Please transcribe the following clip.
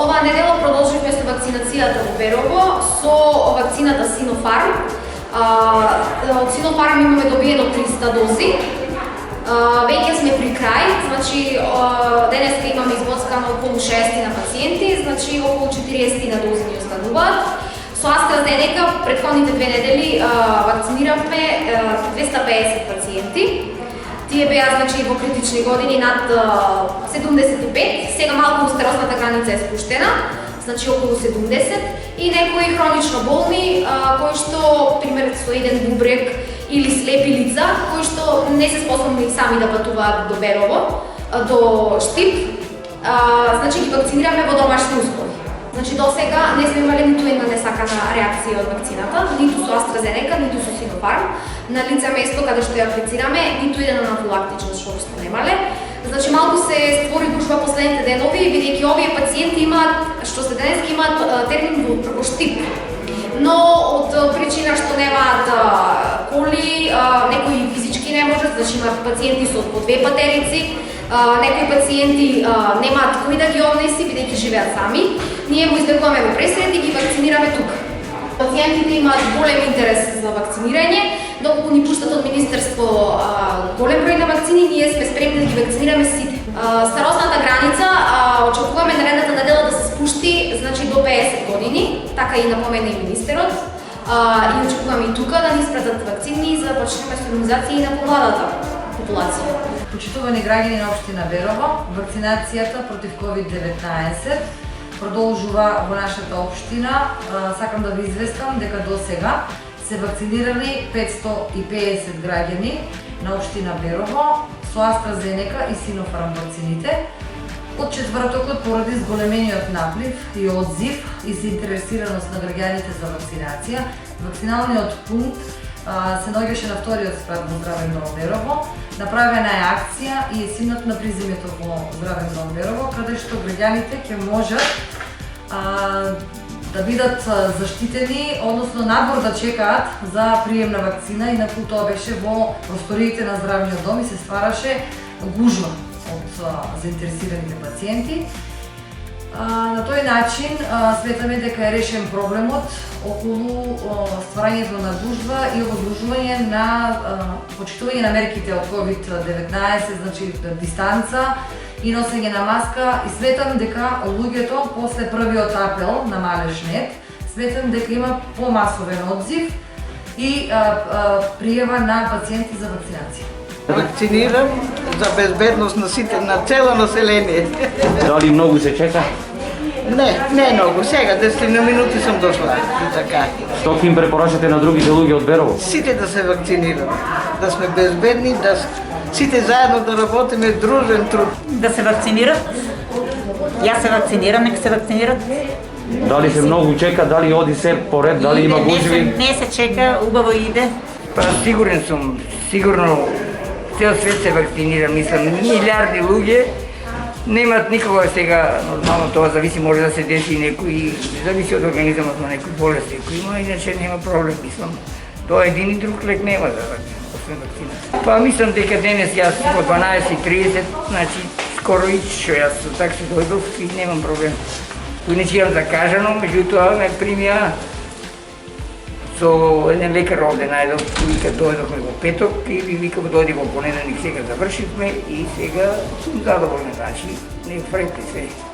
Оваа недела продолживме со вакцинацијата во Берово со вакцината Sinopharm. Од Sinopharm имаме добиено 300 дози. Веќе сме при крај, значи денеска имаме изготскано околу 60 на пациенти, значи околу 40 на дози ни остануваат. Со AstraZeneca претходните 2 недели вакциниравме 250 пациенти. Тие беа значи во критични години над 75, сега малку старосната граница е спуштена, значи околу 70, и некои хронично болни, кои што, пример, со еден бубрек или слепи лица, кои што не се способни сами да патуваат до Берово, до Штип, значи ги вакцинираме во домашни услови. Значи до сега не сме имали ниту една несакана реакција од вакцината, ниту со AstraZeneca, ниту со Sinopharm. На лице место каде што ја аплицираме, ниту еден анафилактичен шок сме немале. Значи малку се створи гужва последните денови, бидејќи овие пациенти имаат, што се денеска имаат термин во Штип. Но од причина што немаат коли, некои физички не можат, значи имаат пациенти со по 2 патерици, некои пациенти немаат кој да ги однеси, бидејќи живеат сами. Ние му избегуваме во пресред и ги вакцинираме тука. Пациентите имаат голем интерес за вакцинирање, доколку ни пуштат од Министерство голем број на вакцини, ние сме спремни да ги вакцинираме сите. Старосната граница очекуваме наредната недела да се спушти, значи до 50 години, така и напомена и министерот. И очекуваме и тука да ни спратат вакцини за да почнеме со имунизација и на помладата популација. Почитувани граѓани на општина Берово, вакцинацијата против COVID-19 продолжува во нашата општина. Сакам да ви известам дека до сега се вакцинирани 550 граѓани на општина Берово со AstraZeneca и Sinopharm вакцините. Од четвртокот, поради зголемениот наплив и одзив и заинтересираност на граѓаните за вакцинација, вакциналниот пункт се наоѓаше на вториот спрат во Здравен дом Берово. Направена е акција и есинот на приземјето во Здравен дом Берово, каде што граѓаните ќе можат да бидат заштитени, односно надвор да чекаат за прием на вакцина, инаку тоа беше во просториите на Здравниот дом и се ствараше гужва од заинтересираните пациенти. На тој начин сметаме дека е решен проблемот околу стварањето на гужва и овозможување на почитување на мерките од COVID-19, значи дистанца и носење на маска, и сметам дека луѓето после првиот апел на Малешнет, сметам дека има помасовен одзив и пријава на пациенти за вакцинација. Вакцинирам за безбедност на сите, на цело население. Дали многу се чека? Не многу, сега 10 минути сум дошла и така. Што ќе им препорачате на другите луѓе од Берово? Сите да се вакцинират, да сме безбедни, да сите заедно да работиме дружен труд. Да се вакцинират. Јас се вакцинирам, нека се вакцинират. Дали се многу чека, дали оди се поред, дали има гужви? Не се чека, убаво иде. Па сигурен сум, сигурно цел свет се вакцинира, мислам, милиарди луѓе немаат никога сега, нормално тоа зависи, може да се деси некој, зависи од организмот на некој болест, кој има, иначе нема проблем, мислам. Тоа един и друг лек нема за освен вакцина. Па мислам дека денес јас во 12:30, значи скоро ичо јас со такси дојдов и немам проблем. Иначе имам закажано, меѓутоа ме примија со еден лекар овде најдов, вика дојдовме во петок и вика дојди во понеделник, сега завршивме и сега сум задоволен, значи не фрепи се.